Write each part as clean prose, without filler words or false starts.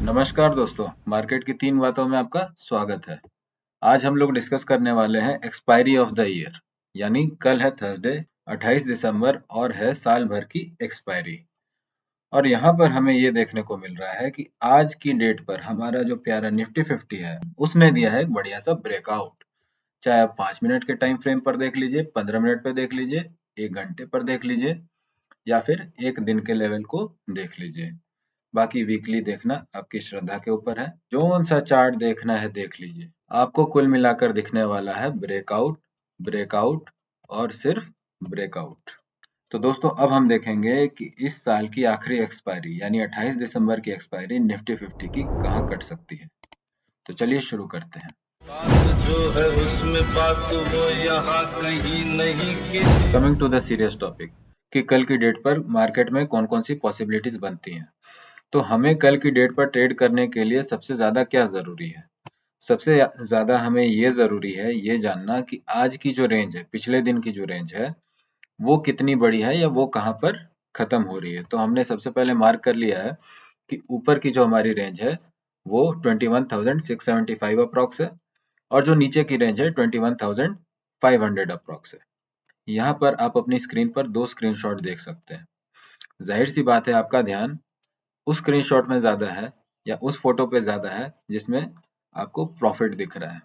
नमस्कार दोस्तों, मार्केट की 3 बातों में आपका स्वागत है। आज हम लोग डिस्कस करने वाले हैं एक्सपायरी ऑफ द ईयर, यानी कल है थर्सडे 28 दिसंबर और है साल भर की एक्सपायरी। और यहाँ पर हमें ये देखने को मिल रहा है कि आज की डेट पर हमारा जो प्यारा निफ्टी 50 है, उसने दिया है एक बढ़िया सा ब्रेकआउट। चाहे आप 5 मिनट के टाइम फ्रेम पर देख लीजिए, 15 मिनट पे देख लीजिए, 1 घंटे पर देख लीजिए या फिर एक दिन के लेवल को देख लीजिए। बाकी वीकली देखना आपकी श्रद्धा के ऊपर है। जोन सा चार्ट देखना है देख लीजिए। आपको कुल मिलाकर दिखने वाला है ब्रेकआउट, ब्रेकआउट और सिर्फ ब्रेकआउट। तो दोस्तों अब हम देखेंगे कि इस साल की आखिरी एक्सपायरी यानी 28 दिसंबर की एक्सपायरी निफ्टी 50 की कहाँ कट सकती है। तो चलिए शुरू करते हैं। बात जो है उसमें बात वो यहाँ कहीं नहीं किसी। Coming to the serious topic कि कल की डेट पर मार्केट में कौन कौन सी पॉसिबिलिटीज बनती हैं। तो हमें कल की डेट पर ट्रेड करने के लिए सबसे ज्यादा क्या जरूरी है? सबसे ज़्यादा हमें ये ज़रूरी है ये जानना कि आज की जो रेंज है, पिछले दिन की जो रेंज है, वो कितनी बड़ी है या वो कहाँ पर खत्म हो रही है। तो हमने सबसे पहले मार्क कर लिया है कि ऊपर की जो हमारी रेंज है वो 21,675 अप्रॉक्स है और जो नीचे की रेंज है 21,500 अप्रॉक्स है। यहाँ पर आप अपनी स्क्रीन पर 2 स्क्रीनशॉट देख सकते हैं। जाहिर सी बात है आपका ध्यान उस स्क्रीनशॉट में ज़्यादा है या उस फोटो पे ज़्यादा है जिसमें आपको प्रॉफिट दिख रहा है।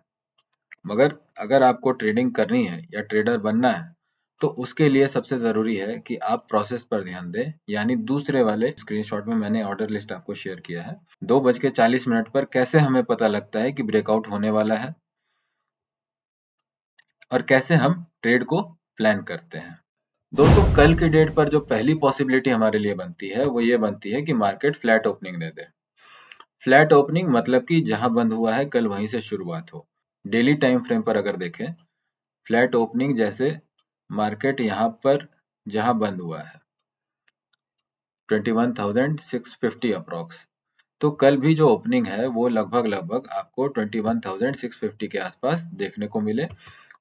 मगर अगर आपको ट्रेडिंग करनी है या ट्रेडर बनना है तो उसके लिए सबसे ज़रूरी है कि आप प्रोसेस पर ध्यान दें। यानी दूसरे वाले स्क्रीनशॉट में मैंने ऑर्डर लिस्ट आपको शेयर किया है। 2:40 पर कैसे हमें पता लगता है कि ब्रेकआउट होने वाला है और कैसे हम ट्रेड को प्लान करते हैं। दोस्तों कल की डेट पर जो पहली पॉसिबिलिटी हमारे लिए बनती है वो ये बनती है कि मार्केट फ्लैट ओपनिंग दे दे। फ्लैट ओपनिंग मतलब कि जहां बंद हुआ है कल वहीं से शुरुआत हो। डेली टाइम फ्रेम पर अगर देखें, फ्लैट ओपनिंग जैसे मार्केट यहाँ पर जहां बंद हुआ है 21,650 अप्रॉक्स, तो कल भी जो ओपनिंग है वो लगभग आपको 21,650 के आसपास देखने को मिले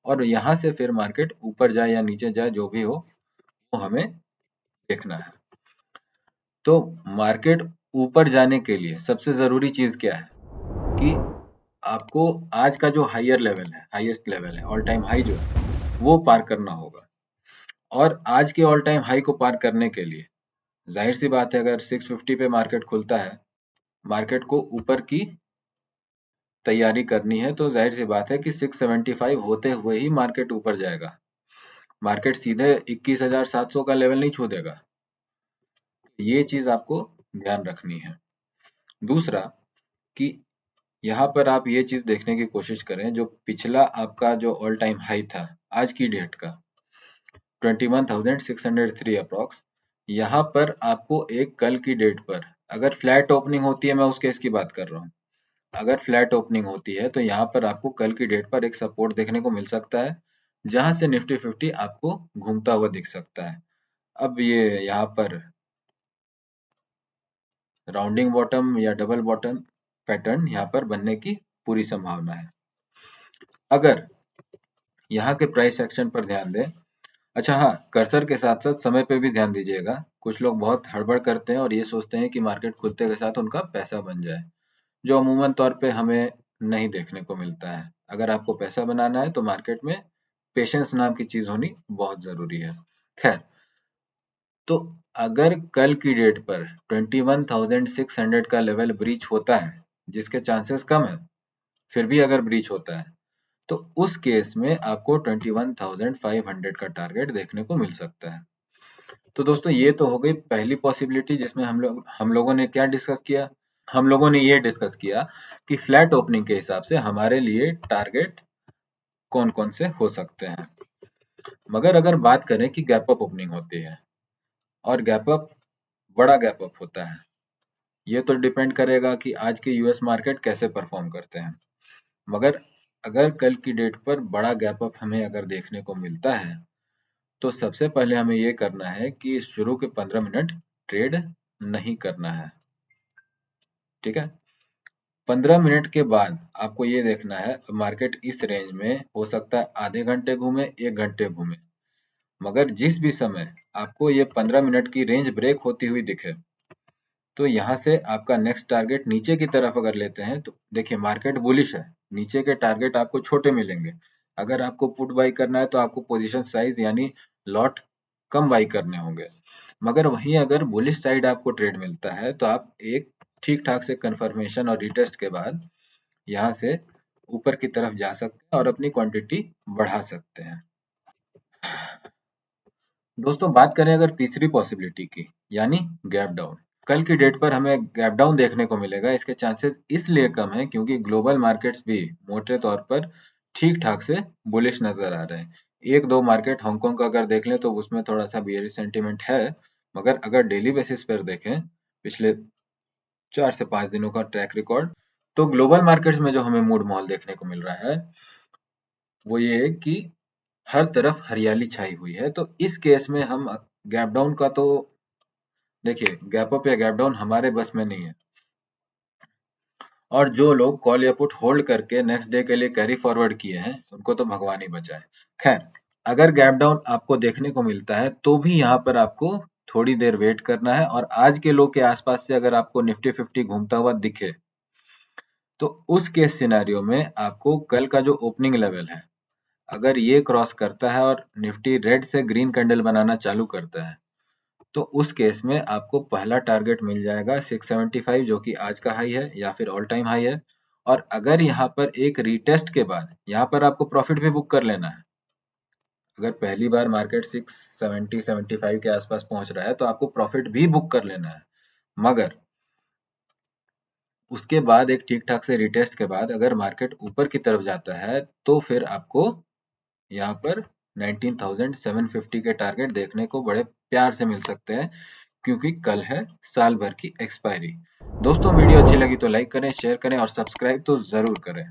और यहाँ से फिर मार्केट ऊपर जाए या नीचे जाए जो भी हो वो हमें देखना है। तो मार्केट ऊपर जाने के लिए सबसे जरूरी चीज क्या है कि आपको आज का जो हायर लेवल है, हाईएस्ट लेवल है, ऑल टाइम हाई जो है वो पार करना होगा। और आज के ऑल टाइम हाई को पार करने के लिए जाहिर सी बात है अगर 650 पे मार्केट खुलता है, मार्केट को ऊपर की तैयारी करनी है तो जाहिर सी बात है कि 675 होते हुए ही मार्केट ऊपर जाएगा। मार्केट सीधे 21,700 का लेवल नहीं छू देगा। ये चीज आपको ध्यान रखनी है। दूसरा कि यहाँ पर आप ये चीज देखने की कोशिश करें जो पिछला आपका जो ऑल टाइम हाई था आज की डेट का 21,603 अप्रॉक्स, यहाँ पर आपको एक कल की डेट पर अगर फ्लैट ओपनिंग होती है, मैं उस केस की बात कर रहा हूँ, अगर फ्लैट ओपनिंग होती है तो यहाँ पर आपको कल की डेट पर एक सपोर्ट देखने को मिल सकता है जहां से निफ्टी 50 आपको घूमता हुआ दिख सकता है। अब ये यहाँ पर राउंडिंग बॉटम या डबल बॉटम पैटर्न यहाँ पर बनने की पूरी संभावना है अगर यहाँ के प्राइस एक्शन पर ध्यान दें। अच्छा हाँ, कर्सर के साथ साथ समय पे भी ध्यान दीजिएगा। कुछ लोग बहुत हड़बड़ करते हैं और ये सोचते हैं कि मार्केट खुलते के साथ उनका पैसा बन जाए, जो अमूमन तौर पे हमें नहीं देखने को मिलता है। अगर आपको पैसा बनाना है तो मार्केट में पेशेंस नाम की चीज होनी बहुत जरूरी है। खैर, तो अगर कल की डेट पर 21,600 का लेवल ब्रीच होता है, जिसके चांसेस कम है, फिर भी अगर ब्रीच होता है तो उस केस में आपको 21,500 का टारगेट देखने को मिल सकता है। तो दोस्तों ये तो हो गई पहली पॉसिबिलिटी जिसमें हम लोगों ने क्या डिस्कस किया। हम लोगों ने ये डिस्कस किया कि फ्लैट ओपनिंग के हिसाब से हमारे लिए टारगेट कौन कौन से हो सकते हैं। मगर अगर बात करें कि गैप अप ओपनिंग होती है और गैप अप बड़ा गैप अप होता है, ये तो डिपेंड करेगा कि आज के यूएस मार्केट कैसे परफॉर्म करते हैं। मगर अगर कल की डेट पर बड़ा गैप अप हमें अगर देखने को मिलता है तो सबसे पहले हमें ये करना है कि शुरू के 15 मिनट ट्रेड नहीं करना है। ठीक है, 15 मिनट के बाद आपको ये देखना है मार्केट इस रेंज में हो सकता है आधे घंटे घूमे, 1 घंटे घूमे, मगर जिस भी समय आपको ये 15 मिनट की रेंज ब्रेक होती हुई दिखे तो यहाँ से आपका नेक्स्ट टारगेट नीचे की तरफ अगर लेते हैं तो देखिए मार्केट बुलिश है, नीचे के टारगेट आपको छोटे मिलेंगे। अगर आपको पुट बाई करना है तो आपको पोजीशन साइज यानी लॉट कम बाई करने होंगे। मगर वहीं अगर बुलिश साइड आपको ट्रेड मिलता है तो आप एक ठीक ठाक से कंफर्मेशन और रिटेस्ट के बाद यहाँ से ऊपर की तरफ जा सकते हैं और अपनी क्वांटिटी बढ़ा सकते हैं। दोस्तों बात करें अगर तीसरी पॉसिबिलिटी की यानी गैप डाउन, कल की डेट पर हमें गैप डाउन देखने को मिलेगा। इसके चांसेस इसलिए कम है क्योंकि ग्लोबल मार्केट्स भी मोटे तौर पर ठीक ठाक से बुलिश नजर आ रहे हैं। एक दो मार्केट हांगकांग का अगर देख लें तो उसमें थोड़ा सा बियरिश सेंटीमेंट है, मगर अगर डेली बेसिस पर देखें पिछले 4 से 5 दिनों का ट्रैक रिकॉर्ड, तो ग्लोबल मार्केट्स में जो हमें मूड माहौल देखने को मिल रहा है वो ये है कि हर तरफ हरियाली छाई हुई है। तो इस केस में हम गैप डाउन का तो देखिए गैप अप या गैप डाउन हमारे बस में नहीं है। और जो लोग कॉल या पुट होल्ड करके नेक्स्ट डे के लिए कैरी फॉरवर्ड किए हैं उनको तो भगवान ही बचाए। खैर, अगर गैप डाउन आपको देखने को मिलता है तो भी यहाँ पर आपको थोड़ी देर वेट करना है और आज के लो के आसपास से अगर आपको निफ्टी 50 घूमता हुआ दिखे तो उस केस सिनेरियो में आपको कल का जो ओपनिंग लेवल है अगर ये क्रॉस करता है और निफ्टी रेड से ग्रीन कैंडल बनाना चालू करता है तो उस केस में आपको पहला टारगेट मिल जाएगा 675 जो कि आज का हाई है या फिर ऑल टाइम हाई है। और अगर यहाँ पर एक रीटेस्ट के बाद यहाँ पर आपको प्रॉफिट भी बुक कर लेना है। अगर पहली बार मार्केट 670 75 के आसपास पहुंच रहा है तो आपको प्रॉफिट भी बुक कर लेना है। मगर उसके बाद एक ठीक ठाक से रिटेस्ट के बाद अगर मार्केट ऊपर की तरफ जाता है तो फिर आपको यहाँ पर 19,750 के टारगेट देखने को बड़े प्यार से मिल सकते हैं क्योंकि कल है साल भर की एक्सपायरी। दोस्तों वीडियो अच्छी लगी तो लाइक करें, शेयर करें और सब्सक्राइब तो जरूर करें।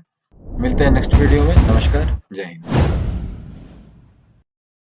मिलते हैं नेक्स्ट वीडियो में। नमस्कार, जय हिंद।